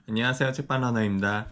안녕하세요. 책발러너입니다.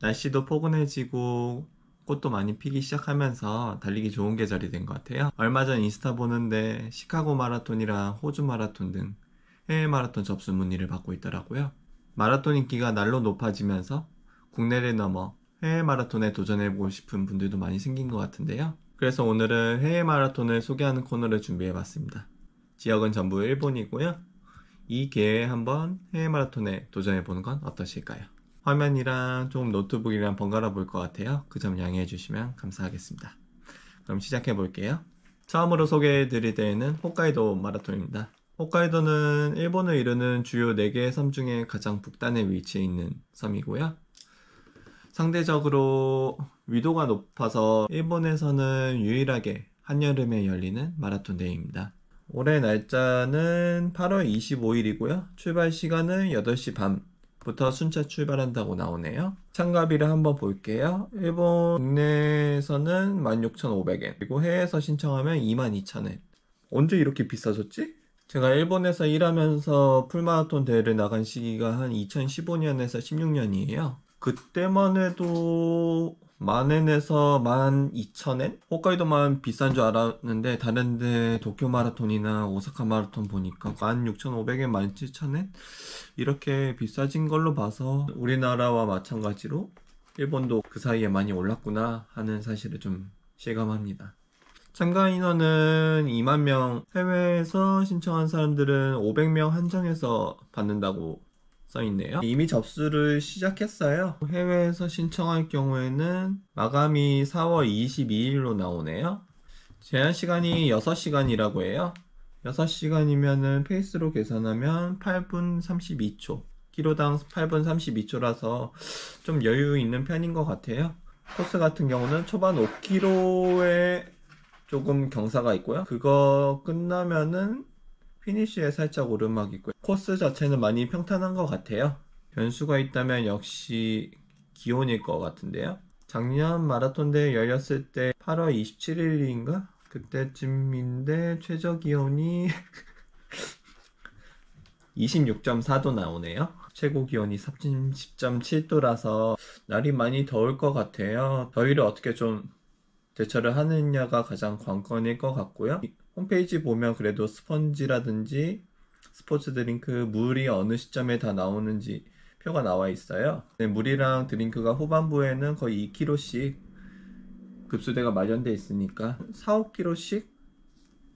날씨도 포근해지고 꽃도 많이 피기 시작하면서 달리기 좋은 계절이 된 것 같아요. 얼마 전 인스타 보는데 시카고 마라톤이랑 호주 마라톤 등 해외 마라톤 접수 문의를 받고 있더라고요. 마라톤 인기가 날로 높아지면서 국내를 넘어 해외 마라톤에 도전해보고 싶은 분들도 많이 생긴 것 같은데요. 그래서 오늘은 해외 마라톤을 소개하는 코너를 준비해봤습니다. 지역은 전부 일본이고요. 이 기회에 한번 해외 마라톤에 도전해보는 건 어떠실까요? 화면이랑 좀 노트북이랑 번갈아 볼 것 같아요. 그 점 양해해 주시면 감사하겠습니다. 그럼 시작해 볼게요. 처음으로 소개해 드릴 때에는 홋카이도 마라톤입니다. 홋카이도는 일본을 이루는 주요 4개의 섬 중에 가장 북단에 위치해 있는 섬이고요. 상대적으로 위도가 높아서 일본에서는 유일하게 한여름에 열리는 마라톤 대회입니다. 올해 날짜는 8월 25일이고요. 출발 시간은 8시 반부터 순차 출발한다고 나오네요. 참가비를 한번 볼게요. 일본 국내에서는 16,500엔, 그리고 해외에서 신청하면 22,000엔. 언제 이렇게 비싸졌지? 제가 일본에서 일하면서 풀마라톤 대회를 나간 시기가 한 2015년에서 16년이에요. 그때만 해도 10,000엔에서 12,000엔? 홋카이도만 비싼 줄 알았는데 다른데 도쿄 마라톤이나 오사카 마라톤 보니까 16,500엔, 17,000엔? 이렇게 비싸진 걸로 봐서 우리나라와 마찬가지로 일본도 그 사이에 많이 올랐구나 하는 사실을 좀 실감합니다. 참가 인원은 2만 명, 해외에서 신청한 사람들은 500명 한정해서 받는다고 써있네요. 이미 접수를 시작했어요. 해외에서 신청할 경우에는 마감이 4월 22일로 나오네요. 제한 시간이 6시간이라고 해요. 6시간이면은 페이스로 계산하면 8분 32초. 키로당 8분 32초라서 좀 여유 있는 편인 것 같아요. 코스 같은 경우는 초반 5km에 조금 경사가 있고요. 그거 끝나면은 피니쉬에 살짝 오르막 있고요. 코스 자체는 많이 평탄한 것 같아요. 변수가 있다면 역시 기온일 것 같은데요. 작년 마라톤 대회 열렸을 때 8월 27일인가? 그때쯤인데 최저 기온이 26.4도 나오네요. 최고 기온이 30.7도라서 날이 많이 더울 것 같아요. 더위를 어떻게 좀 대처를 하느냐가 가장 관건일 것 같고요. 홈페이지 보면 그래도 스펀지라든지 스포츠 드링크, 물이 어느 시점에 다 나오는지 표가 나와 있어요. 물이랑 드링크가 후반부에는 거의 2kg씩 급수대가 마련되어 있으니까 4, 5kg씩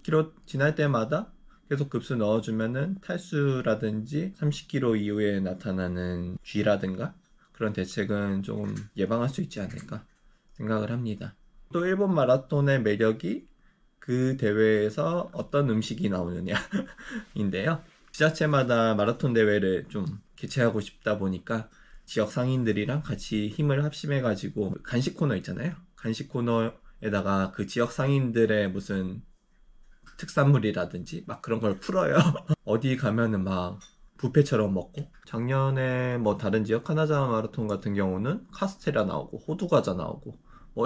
키로 지날 때마다 계속 급수 넣어주면은 탈수라든지 30km 이후에 나타나는 쥐라든가 그런 대책은 조금 예방할 수 있지 않을까 생각을 합니다. 또 일본 마라톤의 매력이 그 대회에서 어떤 음식이 나오느냐인데요. 지자체마다 마라톤 대회를 좀 개최하고 싶다 보니까 지역 상인들이랑 같이 힘을 합심해가지고 간식 코너 있잖아요. 간식 코너에다가 그 지역 상인들의 무슨 특산물이라든지 막 그런 걸 풀어요. 어디 가면은 막 뷔페처럼 먹고, 작년에 뭐 다른 지역 카나자와 마라톤 같은 경우는 카스테라 나오고 호두과자 나오고 뭐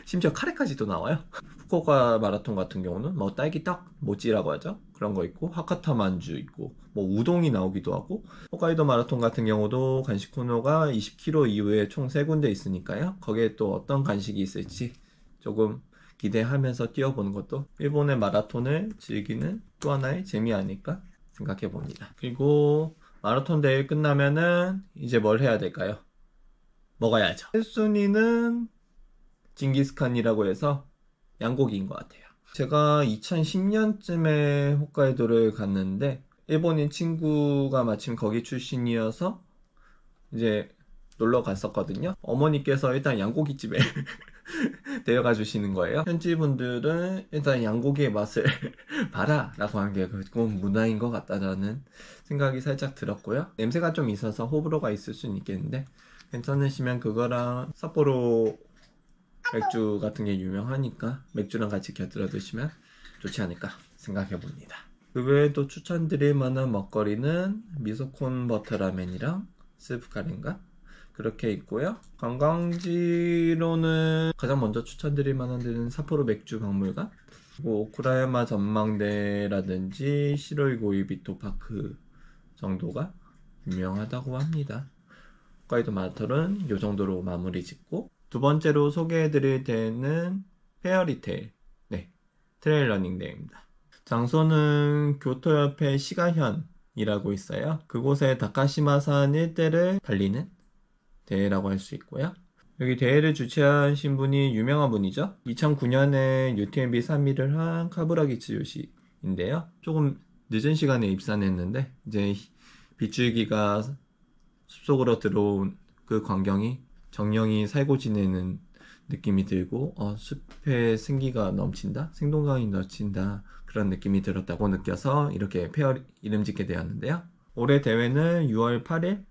심지어 카레까지도 나와요. 후쿠오카 마라톤 같은 경우는 뭐 딸기떡 모찌라고 하죠. 그런 거 있고 하카타 만주 있고 뭐 우동이 나오기도 하고, 홋카이도 마라톤 같은 경우도 간식 코너가 20km 이후에 총 3군데 있으니까요. 거기에 또 어떤 간식이 있을지 조금 기대하면서 뛰어보는 것도 일본의 마라톤을 즐기는 또 하나의 재미 아닐까 생각해 봅니다. 그리고 마라톤 대회 끝나면은 이제 뭘 해야 될까요? 먹어야죠. 1순위는 징기스칸이라고 해서 양고기인 것 같아요. 제가 2010년쯤에 홋카이도를 갔는데 일본인 친구가 마침 거기 출신이어서 이제 놀러 갔었거든요. 어머니께서 일단 양고기집에 데려가 주시는 거예요. 현지 분들은 일단 양고기의 맛을 봐라 라고 하는 게 꼭 문화인 것 같다라는 생각이 살짝 들었고요. 냄새가 좀 있어서 호불호가 있을 수는 있겠는데 괜찮으시면 그거랑 삿포로 맥주 같은 게 유명하니까 맥주랑 같이 곁들여 드시면 좋지 않을까 생각해 봅니다. 그 외에도 추천드릴 만한 먹거리는 미소콘 버터라면이랑 스프 카레인가? 그렇게 있고요. 관광지로는 가장 먼저 추천드릴 만한 데는 삿포로 맥주 박물관, 그리고 오쿠라야마 전망대라든지 시로이 고이비토 파크 정도가 유명하다고 합니다. 홋카이도 마라톤은 이 정도로 마무리 짓고, 두 번째로 소개해드릴 대회는 페어리테일, 네, 트레일 러닝 대회입니다. 장소는 교토 옆에 시가현이라고 있어요. 그곳에 다카시마산 일대를 달리는 대회라고 할 수 있고요. 여기 대회를 주최하신 분이 유명한 분이죠. 2009년에 UTMB 3위를 한 카부라기치 요시인데요. 조금 늦은 시간에 입산했는데 이제 빗줄기가 숲속으로 들어온 그 광경이 정령이 살고 지내는 느낌이 들고 숲에 생기가 넘친다? 생동감이 넘친다. 그런 느낌이 들었다고 느껴서 이렇게 페어 이름 짓게 되었는데요. 올해 대회는 6월 8일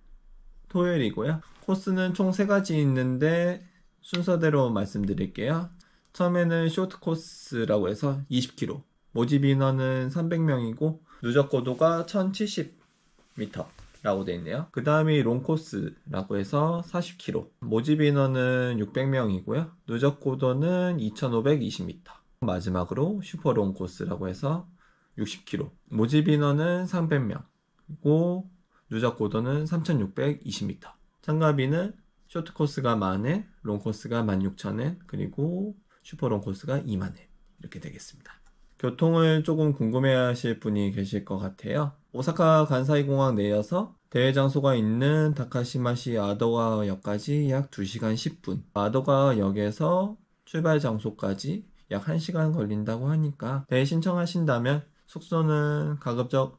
토요일이고요. 코스는 총 3가지 있는데 순서대로 말씀드릴게요. 처음에는 쇼트 코스라고 해서 20km, 모집 인원은 300명이고 누적 고도가 1070m 라고 되어 있네요. 그 다음이 롱 코스라고 해서 40km, 모집 인원은 600명이고요. 누적 고도는 2520m. 마지막으로 슈퍼 롱 코스라고 해서 60km, 모집 인원은 300명, 그리고 누적 고도는 3620m. 참가비는 쇼트 코스가 10,000엔, 롱 코스가 16,000엔, 그리고 슈퍼 롱 코스가 20,000엔 이렇게 되겠습니다. 교통을 조금 궁금해하실 분이 계실 것 같아요. 오사카 간사이 공항 내여서 대회 장소가 있는 다카시마시 아도가와역까지 약 2시간 10분, 아도가와역에서 출발 장소까지 약 1시간 걸린다고 하니까 대회 신청하신다면 숙소는 가급적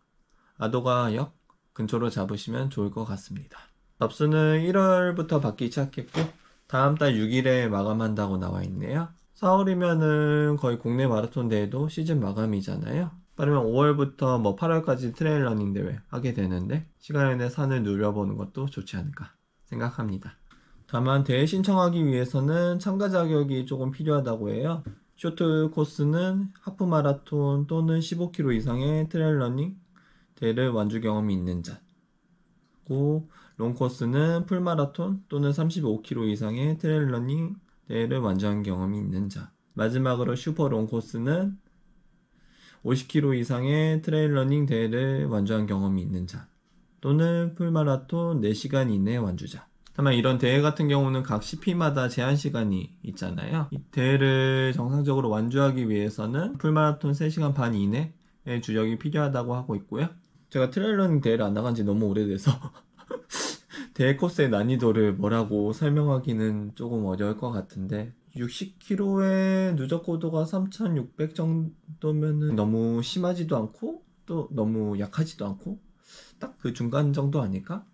아도가와역 근처로 잡으시면 좋을 것 같습니다. 접수는 1월부터 받기 시작했고 다음 달 6일에 마감한다고 나와 있네요. 4월이면은 거의 국내 마라톤 대회도 시즌 마감이잖아요. 빠르면 5월부터 8월까지 트레일 러닝 대회 하게 되는데 시간에 내 산을 누려보는 것도 좋지 않을까 생각합니다. 다만 대회 신청하기 위해서는 참가 자격이 조금 필요하다고 해요. 쇼트 코스는 하프 마라톤 또는 15km 이상의 트레일 러닝 대회를 완주 경험이 있는 자, 그리고 롱 코스는 풀 마라톤 또는 35km 이상의 트레일 러닝 대회를 완주한 경험이 있는 자, 마지막으로 슈퍼 롱 코스는 50km 이상의 트레일 러닝 대회를 완주한 경험이 있는 자 또는 풀마라톤 4시간 이내 완주자. 다만 이런 대회 같은 경우는 각 CP마다 제한 시간이 있잖아요. 이 대회를 정상적으로 완주하기 위해서는 풀마라톤 3시간 반 이내의 주력이 필요하다고 하고 있고요. 제가 트레일 러닝 대회를 안 나간 지 너무 오래돼서 대회 코스의 난이도를 뭐라고 설명하기는 조금 어려울 것 같은데 60km의 누적 고도가 3600 정도면은 너무 심하지도 않고 또 너무 약하지도 않고 딱 그 중간 정도 아닐까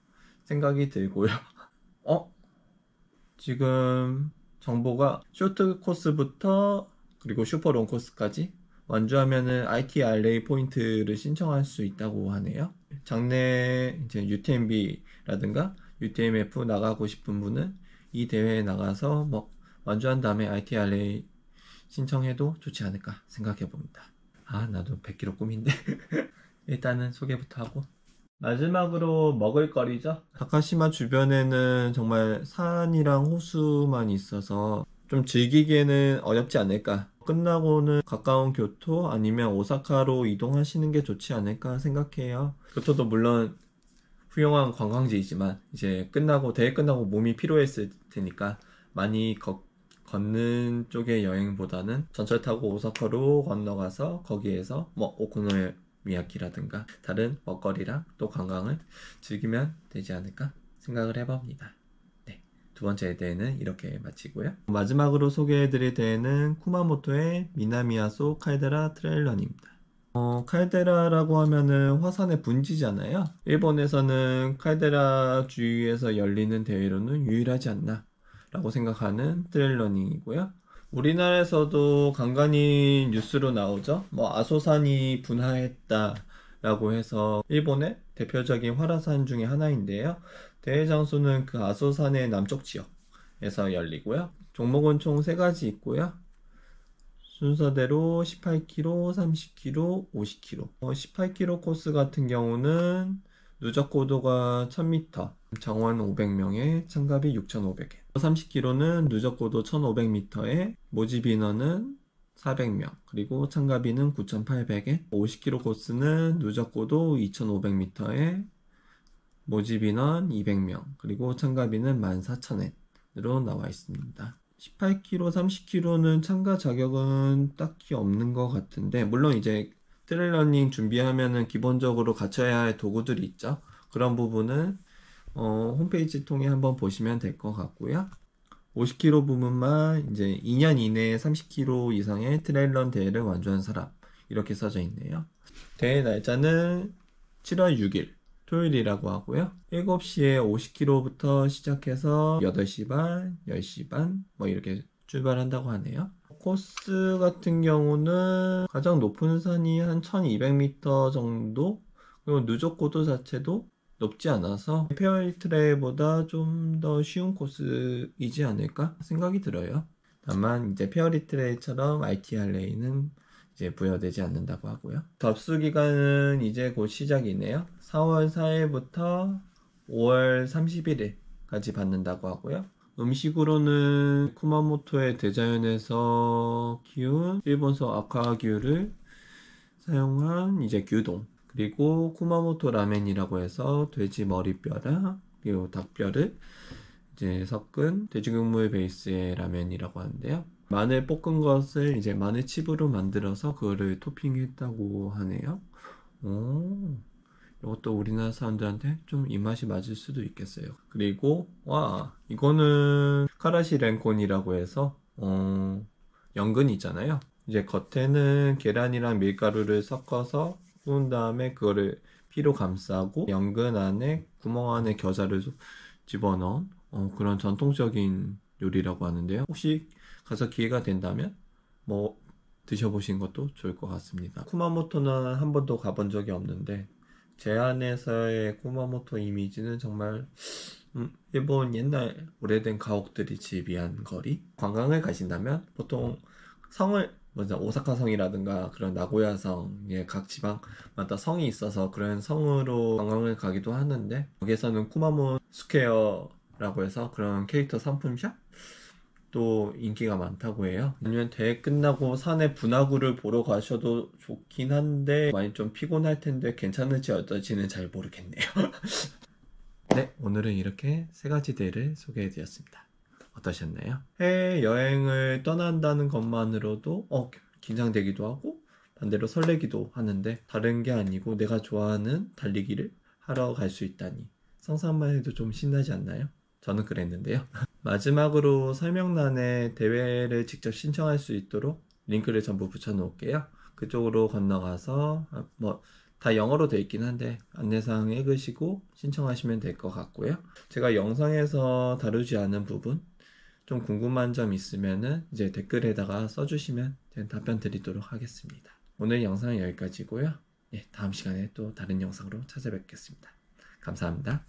생각이 들고요. 지금 정보가 쇼트 코스부터 그리고 슈퍼 롱 코스까지 완주하면은 ITRA 포인트를 신청할 수 있다고 하네요. 장래 이제 UTMB라든가 UTMF 나가고 싶은 분은 이 대회에 나가서 완주한 다음에 ITRA 신청해도 좋지 않을까 생각해 봅니다. 나도 100km 꿈인데 일단은 소개부터 하고 마지막으로 먹을거리죠. 다카시마 주변에는 정말 산이랑 호수만 있어서 좀 즐기기에는 어렵지 않을까. 끝나고는 가까운 교토 아니면 오사카로 이동하시는 게 좋지 않을까 생각해요. 교토도 물론 훌륭한 관광지이지만 이제 대회 끝나고 몸이 피로했을 테니까 많이 걷는 쪽의 여행보다는 전철 타고 오사카로 건너가서 거기에서 오코노미야키라든가 다른 먹거리랑 또 관광을 즐기면 되지 않을까 생각을 해봅니다. 네, 두 번째 대회는 이렇게 마치고요. 마지막으로 소개해드릴 대회는 쿠마모토의 미나미야소 칼데라 트레일 러닝입니다. 칼데라라고 하면은 화산의 분지잖아요. 일본에서는 칼데라 주위에서 열리는 대회로는 유일하지 않나 라고 생각하는 트레일 러닝이고요. 우리나라에서도 간간히 뉴스로 나오죠. 아소산이 분화했다 라고 해서 일본의 대표적인 활화산 중에 하나인데요. 대회 장소는 그 아소산의 남쪽 지역에서 열리고요. 종목은 총 3가지 있고요. 순서대로 18km, 30km, 50km. 18km 코스 같은 경우는 누적 고도가 1000m, 정원 500명에 참가비 6,500엔. 30km는 누적 고도 1,500m에 모집 인원은 400명, 그리고 참가비는 9,800엔. 50km 코스는 누적 고도 2,500m에 모집 인원 200명, 그리고 참가비는 14,000엔으로 나와 있습니다. 18km, 30km는 참가 자격은 딱히 없는 것 같은데, 물론 이제 트레일러닝 준비하면은 기본적으로 갖춰야 할 도구들이 있죠. 그런 부분은 홈페이지 통해 한번 보시면 될 것 같고요. 50km 부문만 이제 2년 이내에 30km 이상의 트레일런 대회를 완주한 사람, 이렇게 써져 있네요. 대회 날짜는 7월 6일 토요일이라고 하고요. 7시에 50km부터 시작해서 8시 반, 10시 반 뭐 이렇게 출발한다고 하네요. 코스 같은 경우는 가장 높은 산이 한 1200m 정도, 그리고 누적 고도 자체도 높지 않아서 페어리 트레일보다 좀 더 쉬운 코스이지 않을까 생각이 들어요. 다만 이제 페어리 트레일처럼 RTRA는 이제 부여되지 않는다고 하고요. 접수 기간은 이제 곧 시작이네요. 4월 4일부터 5월 31일까지 받는다고 하고요. 음식으로는 쿠마모토의 대자연에서 키운 일본서 아카규를 사용한 이제 규동, 그리고 쿠마모토 라멘이라고 해서 돼지 머리뼈랑 그리고 닭뼈를 이제 섞은 돼지국물 베이스의 라멘이라고 하는데요. 마늘 볶은 것을 이제 마늘 칩으로 만들어서 그거를 토핑했다고 하네요. 오, 이것도 우리나라 사람들한테 좀 입맛이 맞을 수도 있겠어요. 그리고 와, 이거는 카라시 렌콘이라고 해서 연근 있잖아요. 이제 겉에는 계란이랑 밀가루를 섞어서 구운 다음에 그거를 피로 감싸고 연근 안에 구멍 안에 겨자를 집어넣은 그런 전통적인 요리라고 하는데요. 혹시 가서 기회가 된다면 뭐 드셔보신 것도 좋을 것 같습니다. 쿠마모토는 한 번도 가본 적이 없는데 제 안에서의 쿠마모토 이미지는 정말 일본 옛날 오래된 가옥들이 즐비한 거리. 관광을 가신다면 보통 성을 먼저 오사카 성이라든가 그런 나고야 성의 각 지방마다 성이 있어서 그런 성으로 관광을 가기도 하는데, 여기에서는 쿠마모 스퀘어라고 해서 그런 캐릭터 상품샵 또 인기가 많다고 해요. 아니면 대회 끝나고 산에 분화구를 보러 가셔도 좋긴 한데 많이 좀 피곤할 텐데 괜찮을지 어떨지는 잘 모르겠네요. 네, 오늘은 이렇게 세 가지 대회를 소개해 드렸습니다. 어떠셨나요? 해외 여행을 떠난다는 것만으로도 긴장되기도 하고 반대로 설레기도 하는데, 다른 게 아니고 내가 좋아하는 달리기를 하러 갈 수 있다니 상상만 해도 좀 신나지 않나요? 저는 그랬는데요. 마지막으로 설명란에 대회를 직접 신청할 수 있도록 링크를 전부 붙여 놓을게요. 그쪽으로 건너가서 다 영어로 돼 있긴 한데 안내사항 읽으시고 신청하시면 될 것 같고요. 제가 영상에서 다루지 않은 부분, 좀 궁금한 점 있으면은 이제 댓글에다가 써주시면 제가 답변 드리도록 하겠습니다. 오늘 영상은 여기까지고요. 다음 시간에 또 다른 영상으로 찾아뵙겠습니다. 감사합니다.